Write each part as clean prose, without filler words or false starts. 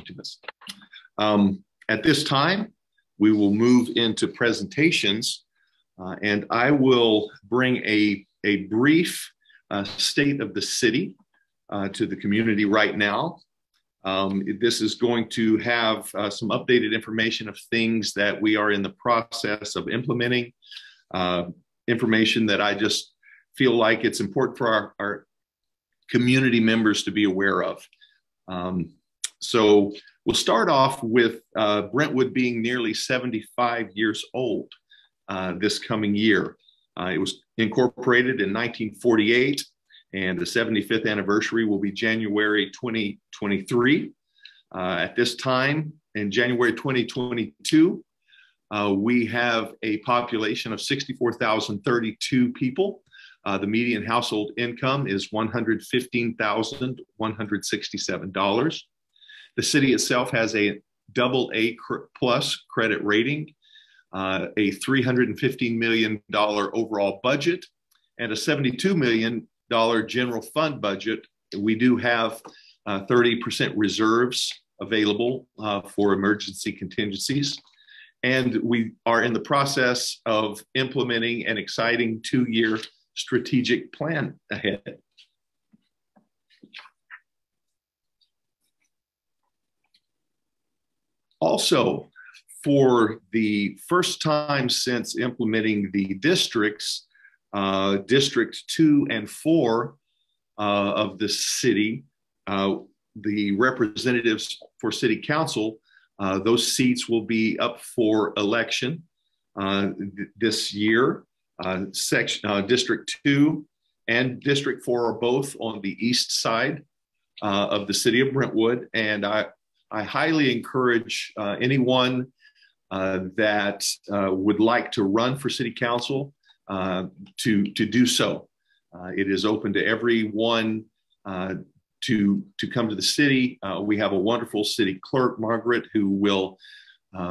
talking to us. At this time, we will move into presentations, and I will bring a brief state of the city to the community right now. This is going to have some updated information of things that we are in the process of implementing, information that I just feel like it's important for our community members to be aware of. So we'll start off with Brentwood being nearly 75 years old this coming year. It was incorporated in 1948, and the 75th anniversary will be January 2023. At this time, in January 2022, we have a population of 64,032 people. The median household income is $115,167. The city itself has a AA plus credit rating, a $315 million overall budget, and a $72 million general fund budget. We do have 30% reserves available for emergency contingencies. And we are in the process of implementing an exciting 2-year strategic plan ahead. Also, for the first time since implementing the districts, District 2 and 4 of the city, the representatives for city council, those seats will be up for election this year. District 2 and District 4 are both on the east side of the city of Brentwood, and I highly encourage anyone that would like to run for city council to do so. It is open to everyone to come to the city. We have a wonderful city clerk, Margaret, who will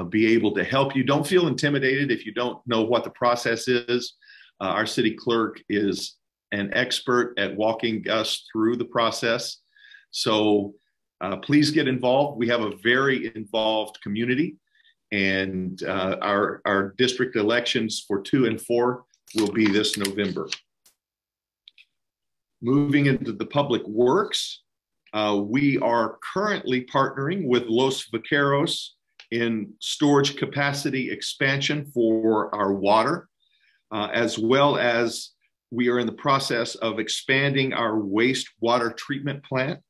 be able to help you. Don't feel intimidated if you don't know what the process is. Our city clerk is an expert at walking us through the process. So please get involved. We have a very involved community, and our district elections for 2 and 4 will be this November. Moving into the public works, we are currently partnering with Los Vaqueros in storage capacity expansion for our water, as well as we are in the process of expanding our wastewater treatment plant.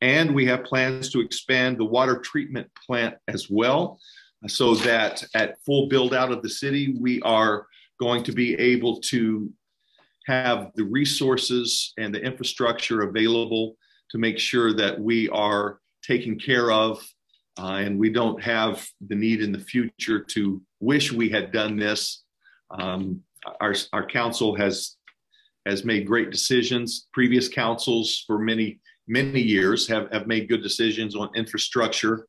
And we have plans to expand the water treatment plant as well, so that at full build out of the city, we are going to be able to have the resources and the infrastructure available to make sure that we are taken care of, and we don't have the need in the future to wish we had done this. Our council has made great decisions. Previous councils for many years have made good decisions on infrastructure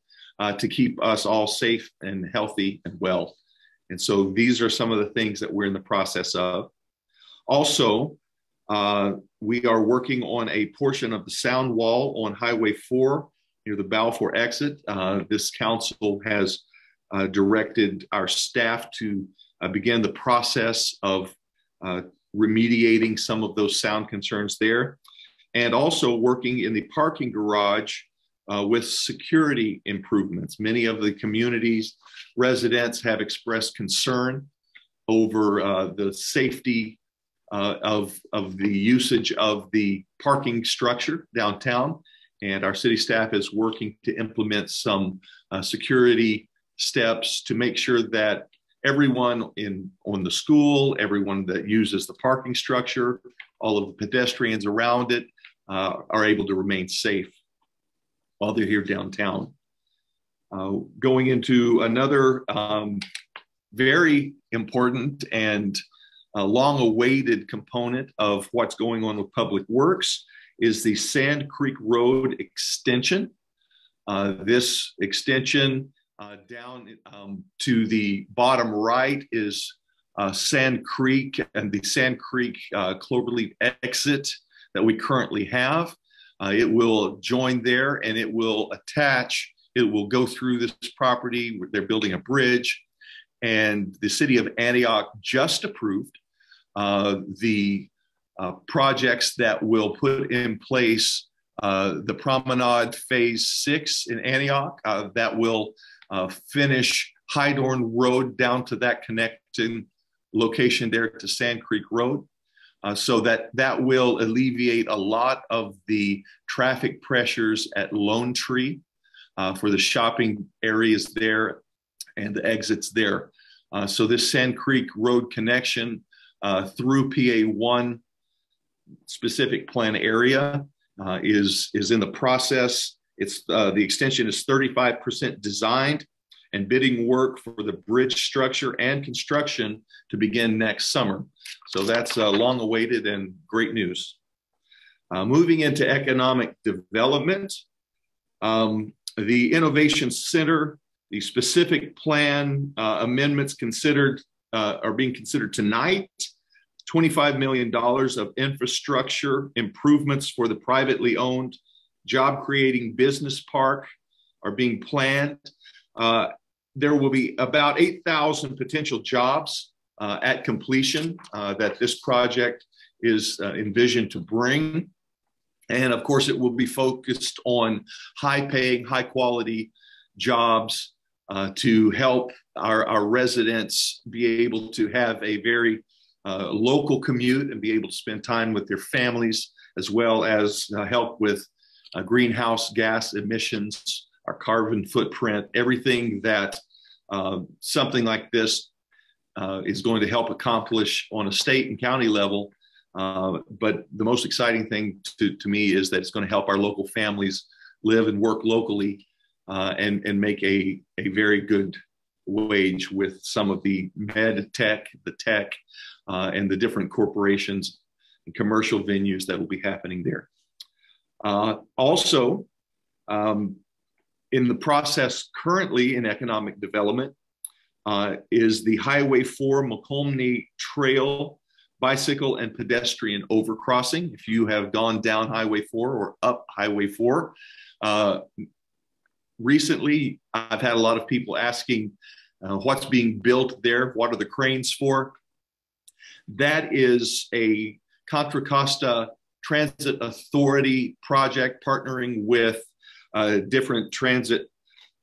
to keep us all safe and healthy and well. And so these are some of the things that we're in the process of. Also, we are working on a portion of the sound wall on Highway 4 near the Balfour exit. This council has directed our staff to begin the process of remediating some of those sound concerns there, and also working in the parking garage with security improvements. Many of the community's residents have expressed concern over the safety of the usage of the parking structure downtown, and our city staff is working to implement some security steps to make sure that everyone on the school, everyone that uses the parking structure, all of the pedestrians around it are able to remain safe while they're here downtown. Going into another very important and long-awaited component of what's going on with Public Works is the Sand Creek Road extension. This extension down to the bottom right is Sand Creek and the Sand Creek Cloverleaf exit that we currently have. It will join there, and it will attach It will go through this property. They're building a bridge, and the city of Antioch just approved the projects that will put in place the Promenade Phase 6 in Antioch that will finish Hydorn Road down to that connecting location there to Sand Creek Road. So that will alleviate a lot of the traffic pressures at Lone Tree for the shopping areas there and the exits there. So this Sand Creek Road connection through PA1 specific plan area is in the process. It's the extension is 35% designed, and bidding work for the bridge structure and construction to begin next summer. So that's long awaited and great news. Moving into economic development, the Innovation Center, the specific plan amendments are being considered tonight. $25 million of infrastructure improvements for the privately owned job creating business park are being planned. There will be about 8,000 potential jobs at completion that this project is envisioned to bring. And of course, it will be focused on high-paying, high-quality jobs to help our residents be able to have a very local commute and be able to spend time with their families, as well as help with greenhouse gas emissions, our carbon footprint, everything that something like this is going to help accomplish on a state and county level. But the most exciting thing to me is that it's going to help our local families live and work locally and make a very good wage with some of the med tech, the tech, and the different corporations and commercial venues that will be happening there. Also, in the process currently in economic development is the Highway 4 McComney Trail bicycle and pedestrian overcrossing. If you have gone down Highway 4 or up Highway 4, recently I've had a lot of people asking what's being built there, what are the cranes for? That is a Contra Costa Transit Authority project partnering with different transit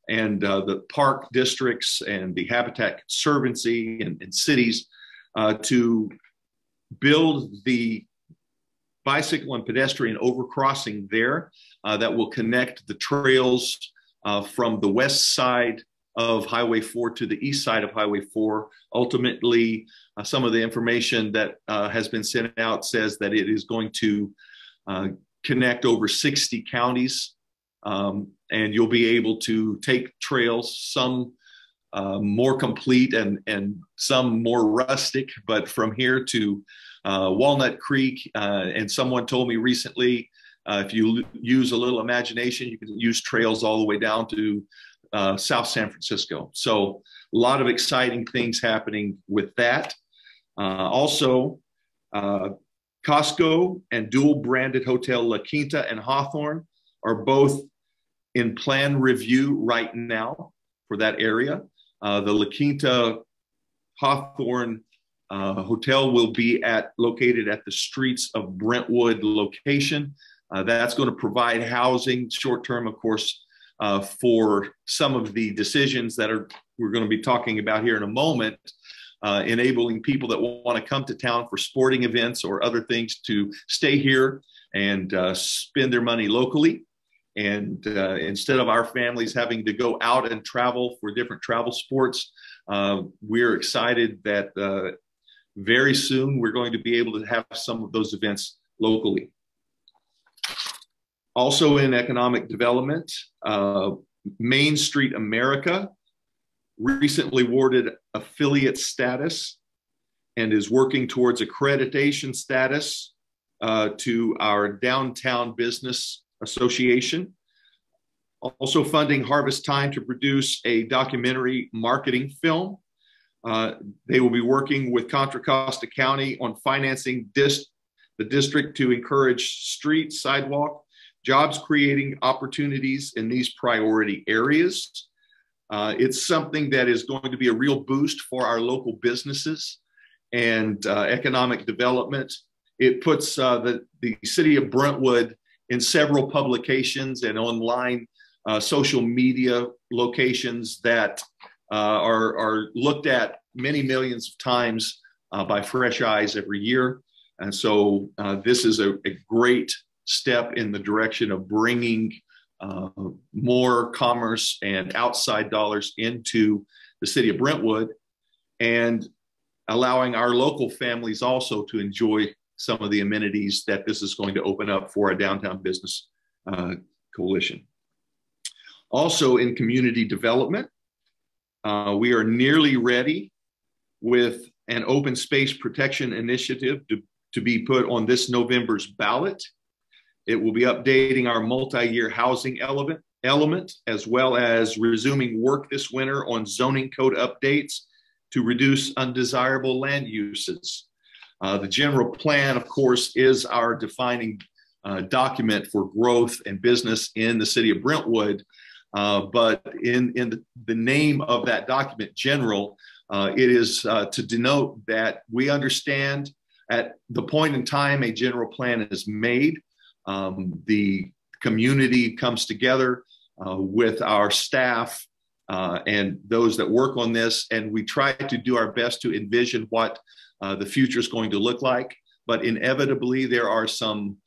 and the park districts and the Habitat Conservancy and cities to build the bicycle and pedestrian overcrossing there that will connect the trails from the west side of Highway 4 to the east side of Highway 4. Ultimately, some of the information that has been sent out says that it is going to connect over 60 counties, and you'll be able to take trails, some more complete and some more rustic, but from here to Walnut Creek, and someone told me recently, if you use a little imagination, you can use trails all the way down to South San Francisco. So a lot of exciting things happening with that. Also, Costco and dual branded Hotel La Quinta and Hawthorne are both in plan review right now for that area. The La Quinta Hawthorne Hotel will be located at the Streets of Brentwood location. That's going to provide housing short-term, of course, for some of the decisions that we're going to be talking about here in a moment, enabling people that want to come to town for sporting events or other things to stay here and spend their money locally. And instead of our families having to go out and travel for different travel sports, we're excited that very soon we're going to be able to have some of those events locally. Also in economic development, Main Street America recently awarded affiliate status and is working towards accreditation status to our Downtown Business Association. Also funding Harvest Time to produce a documentary marketing film. They will be working with Contra Costa County on financing the district to encourage street, sidewalk, jobs creating opportunities in these priority areas. It's something that is going to be a real boost for our local businesses and economic development. It puts the city of Brentwood in several publications and online social media locations that are looked at many millions of times by fresh eyes every year. And so this is a great step in the direction of bringing more commerce and outside dollars into the city of Brentwood, and allowing our local families also to enjoy some of the amenities that this is going to open up for a downtown business coalition. Also in community development, we are nearly ready with an open space protection initiative to be put on this November's ballot. It will be updating our multi-year housing element, as well as resuming work this winter on zoning code updates to reduce undesirable land uses. The general plan, of course, is our defining document for growth and business in the city of Brentwood. But in the name of that document, general, it is to denote that we understand at the point in time a general plan is made, the community comes together with our staff and those that work on this, and we try to do our best to envision what the future is going to look like. But inevitably, there are some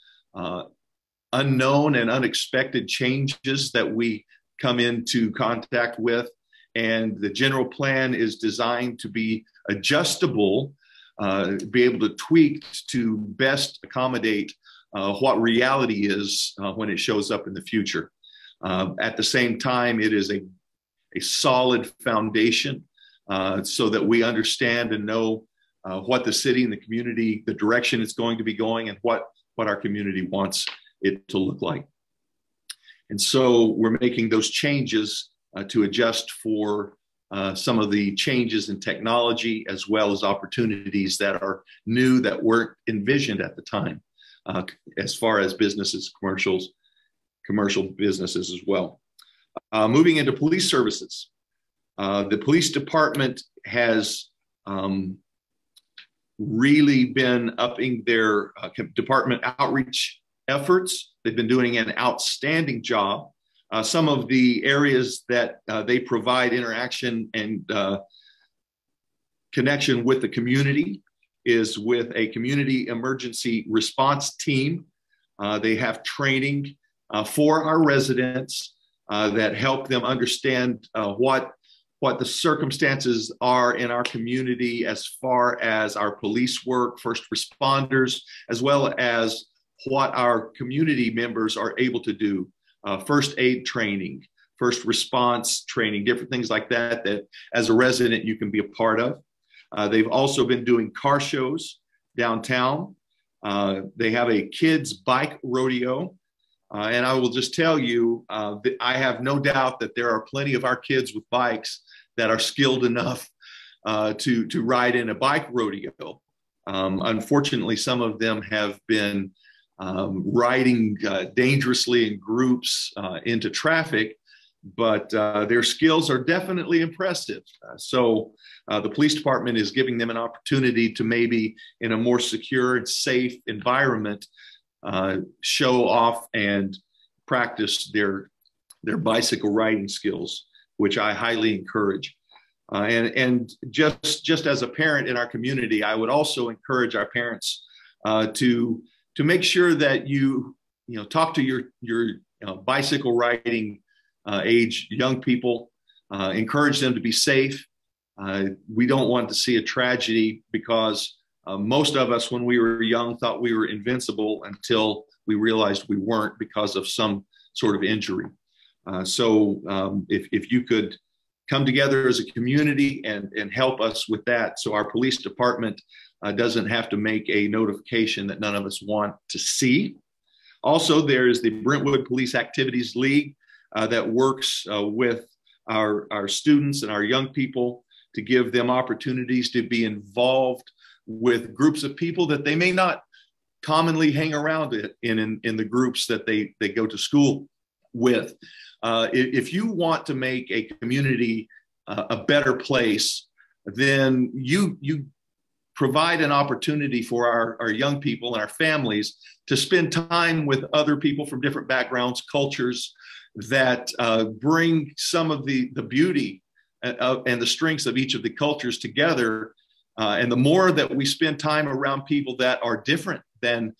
unknown and unexpected changes that we come into contact with. And the general plan is designed to be adjustable, be able to tweak to best accommodate what reality is when it shows up in the future. At the same time, it is a solid foundation so that we understand and know what the city and the community, the direction it's going to be going, and what our community wants it to look like. And so we're making those changes to adjust for some of the changes in technology, as well as opportunities that are new that weren't envisioned at the time, as far as businesses, commercial businesses as well. Moving into police services. The police department has really been upping their department outreach efforts. They've been doing an outstanding job. Some of the areas that they provide interaction and connection with the community is with a community emergency response team. They have training for our residents that help them understand what the circumstances are in our community as far as our police work, first responders, as well as what our community members are able to do. First aid training, first response training, different things like that, that as a resident you can be a part of. They've also been doing car shows downtown. They have a kids bike rodeo. And I will just tell you, that I have no doubt that there are plenty of our kids with bikes that are skilled enough to ride in a bike rodeo. Unfortunately, some of them have been riding dangerously in groups into traffic, but their skills are definitely impressive. So the police department is giving them an opportunity to maybe in a more secure and safe environment show off and practice their bicycle riding skills, which I highly encourage. And just as a parent in our community, I would also encourage our parents to make sure that you talk to your bicycle riding age young people, encourage them to be safe. We don't want to see a tragedy, because most of us, when we were young, thought we were invincible until we realized we weren't because of some sort of injury. So if you could come together as a community and help us with that, so our police department doesn't have to make a notification that none of us want to see. Also, there's the Brentwood Police Activities League that works with our students and our young people to give them opportunities to be involved with groups of people that they may not commonly hang around in the groups that they go to school with. If you want to make a community a better place, then you provide an opportunity for our young people and our families to spend time with other people from different backgrounds, cultures that bring some of the beauty and the strengths of each of the cultures together. And the more that we spend time around people that are different than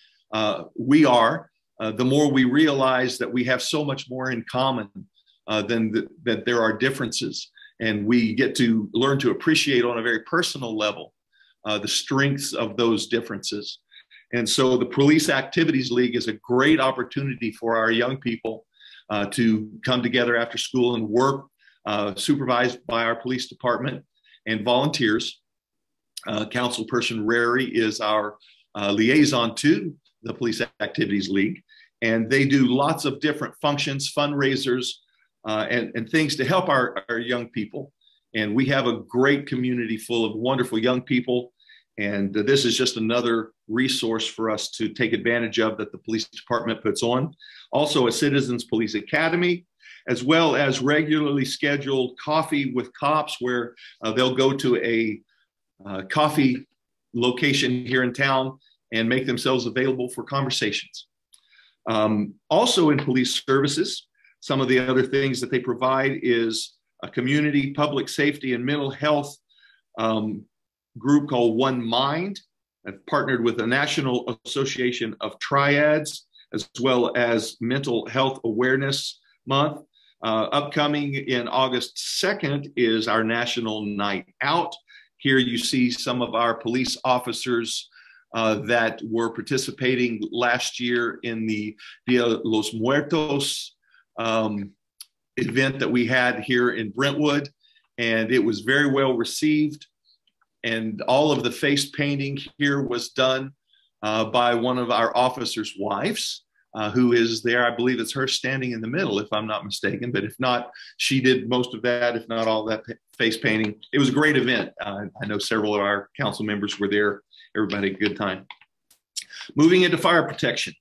we are, the more we realize that we have so much more in common than that there are differences. And we get to learn to appreciate on a very personal level the strengths of those differences. And so the Police Activities League is a great opportunity for our young people to come together after school and work, supervised by our police department and volunteers. Councilperson Rary is our liaison to the Police Activities League, and they do lots of different functions, fundraisers, and things to help our young people. And we have a great community full of wonderful young people. And this is just another resource for us to take advantage of that the police department puts on. Also, a Citizens Police Academy, as well as regularly scheduled coffee with cops, where they'll go to a coffee location here in town and make themselves available for conversations. Also in police services, some of the other things that they provide is a community public safety and mental health group called One Mind. I've partnered with the National Association of Triads, as well as Mental Health Awareness Month. Upcoming in August 2nd is our National Night Out. Here you see some of our police officers that were participating last year in the Dia los Muertos event that we had here in Brentwood, and it was very well received. And all of the face painting here was done by one of our officers' wives, who is there. I believe it's her standing in the middle, if I'm not mistaken. But if not, she did most of that, if not all that face painting. It was a great event. I know several of our council members were there. Everybody had a good time. Moving into fire protection.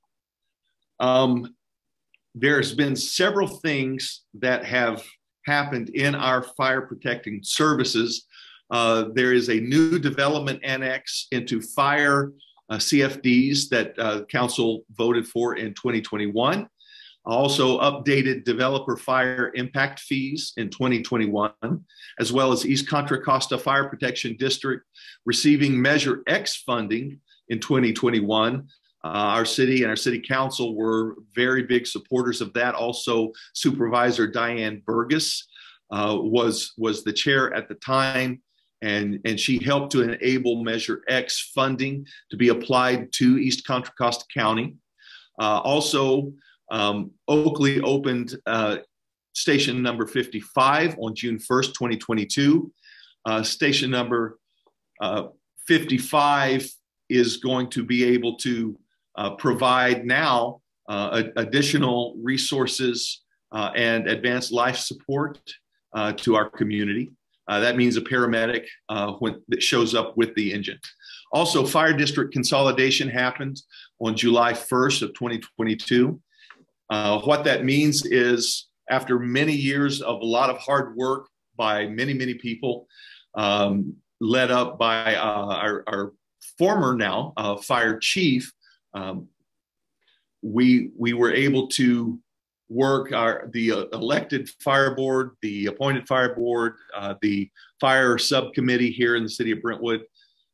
There's been several things that have happened in our fire protecting services. There is a new development annex into fire CFDs that council voted for in 2021. Also updated developer fire impact fees in 2021, as well as East Contra Costa Fire Protection District receiving Measure X funding in 2021. Our city and our city council were very big supporters of that. Also, Supervisor Diane Burgess was the chair at the time, and she helped to enable Measure X funding to be applied to East Contra Costa County. Also, Oakley opened station number 55 on June 1st, 2022. Station number 55 is going to be able to provide now additional resources and advanced life support to our community. That means a paramedic when that shows up with the engine. Also, fire district consolidation happened on July 1st of 2022. What that means is, after many years of a lot of hard work by many, many people, led up by our former now fire chief, we were able to work the elected fire board, the appointed fire board, the fire subcommittee here in the city of Brentwood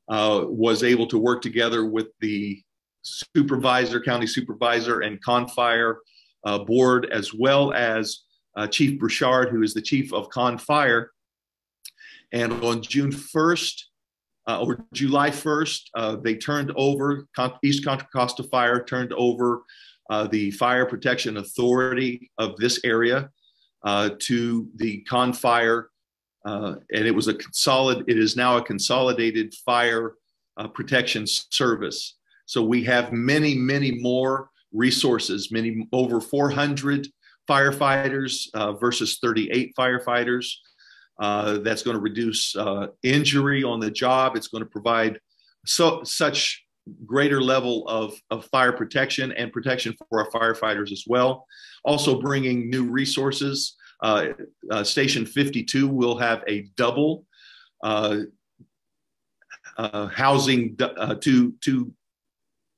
was able to work together with the supervisor, county supervisor, and Con Fire board, as well as Chief Bouchard, who is the chief of Con Fire. And on June 1st, or July 1st, they turned over, East Contra Costa Fire turned over the Fire Protection Authority of this area to the Con Fire, and it is now a consolidated fire protection service. So we have many, many more resources, over 400 firefighters versus 38 firefighters. That's going to reduce injury on the job. It's going to provide such greater level of fire protection and protection for our firefighters as well. Also bringing new resources. Station 52 will have a double housing, two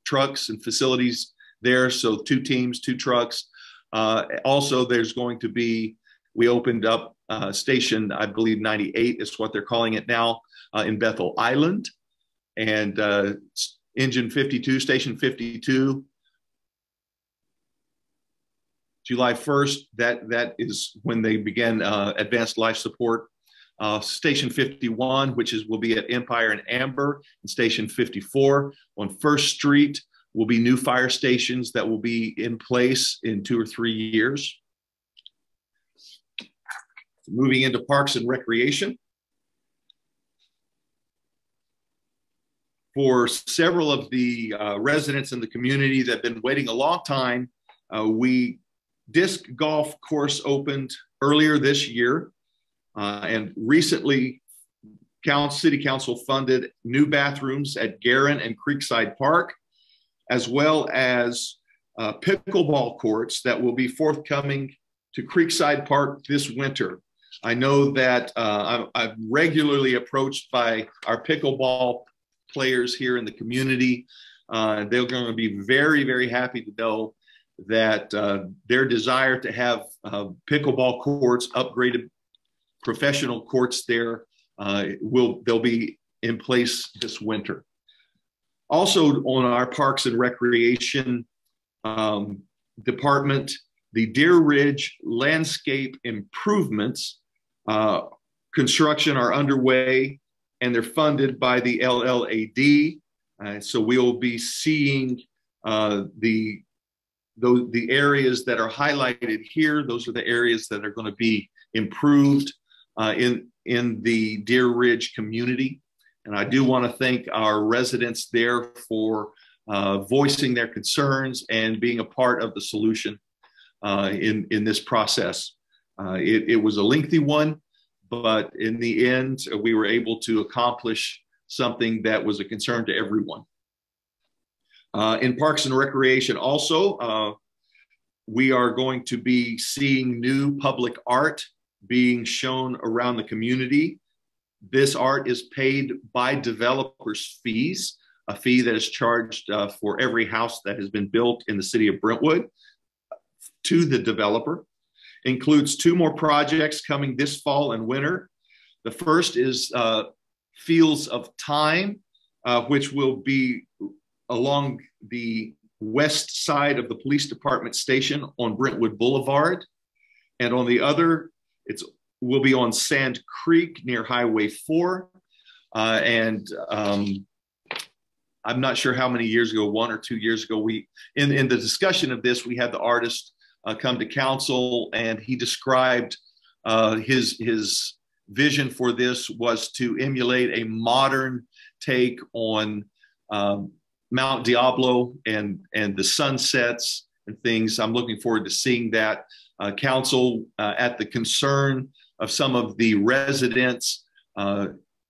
trucks and facilities there. So 2 teams, 2 trucks. Also, there's going to be, we opened up station, I believe 98 is what they're calling it now, in Bethel Island. And engine 52, station 52, July 1st, that is when they began advanced life support. Station 51, which will be at Empire and Amber, and Station 54 on First Street will be new fire stations that will be in place in 2 or 3 years. Moving into Parks and Recreation. For several of the residents in the community that have been waiting a long time, disc golf course opened earlier this year, and recently City Council funded new bathrooms at Guerin and Creekside Park, as well as pickleball courts that will be forthcoming to Creekside Park this winter. I know that I'm regularly approached by our pickleball players here in the community. They're going to be very, very happy to know that their desire to have pickleball courts, upgraded professional courts there, they'll be in place this winter. Also on our Parks and Recreation department, the Deer Ridge landscape improvements construction are underway, and they're funded by the LLAD. So we'll be seeing the areas that are highlighted here. Those are the areas that are going to be improved in the Deer Ridge community. And I do want to thank our residents there for voicing their concerns and being a part of the solution in this process. It was a lengthy one, but in the end, we were able to accomplish something that was a concern to everyone. In Parks and Recreation also, we are going to be seeing new public art being shown around the community. This art is paid by developers' fees, a fee that is charged for every house that has been built in the city of Brentwood to the developer. Includes 2 more projects coming this fall and winter. The first is Fields of Time, which will be along the west side of the police department station on Brentwood Boulevard. And on the other, will be on Sand Creek near Highway 4. I'm not sure how many years ago, 1 or 2 years ago, in the discussion of this, we had the artist come to council, and he described his vision for this was to emulate a modern take on Mount Diablo and the sunsets and things. I'm looking forward to seeing that. Council, at the concern of some of the residents,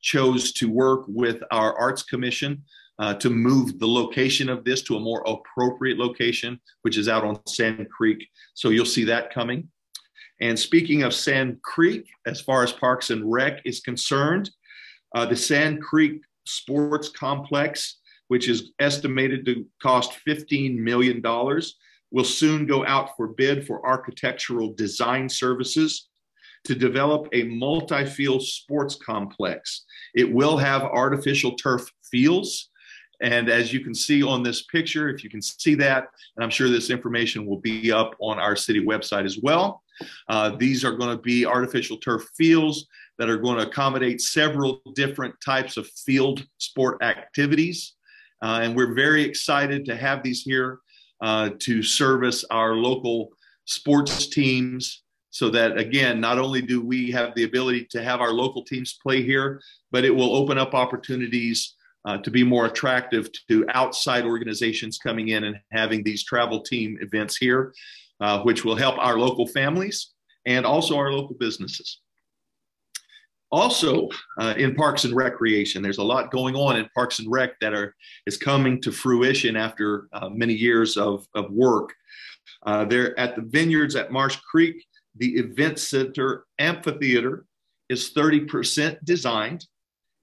chose to work with our Arts Commission to move the location of this to a more appropriate location, which is out on Sand Creek. So you'll see that coming. And speaking of Sand Creek, as far as Parks and Rec is concerned, the Sand Creek Sports Complex, which is estimated to cost $15 million, will soon go out for bid for architectural design services to develop a multi-field sports complex. It will have artificial turf fields. And as you can see on this picture, if you can see that, and I'm sure this information will be up on our city website as well. These are going to be artificial turf fields that are going to accommodate several different types of field sport activities. And we're very excited to have these here to service our local sports teams, so that, again, not only do we have the ability to have our local teams play here, but it will open up opportunities to be more attractive to outside organizations coming in and having these travel team events here, which will help our local families and also our local businesses. Also, in Parks and Recreation, there's a lot going on in Parks and Rec that is coming to fruition after many years of work. There at the Vineyards at Marsh Creek, the Event Center Amphitheater is 30% designed,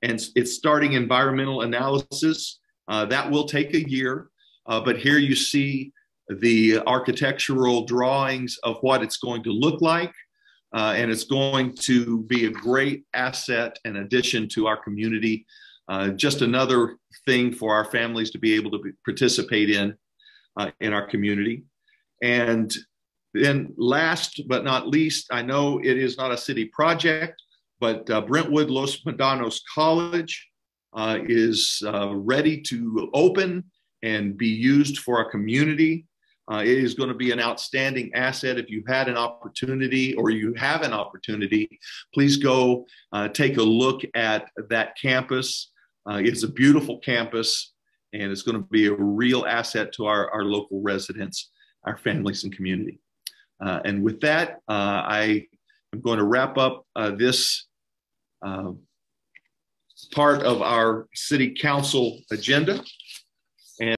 and it's starting environmental analysis. That will take a year, but here you see the architectural drawings of what it's going to look like. And it's going to be a great asset and addition to our community. Just another thing for our families to be able to participate in our community. And then last but not least, I know it is not a city project, but Brentwood Los Medanos College is ready to open and be used for our community. It is going to be an outstanding asset. If you had an opportunity or you have an opportunity, please go take a look at that campus. It's a beautiful campus, and it's going to be a real asset to our local residents, our families and community. And with that, I am going to wrap up this part of our city council agenda.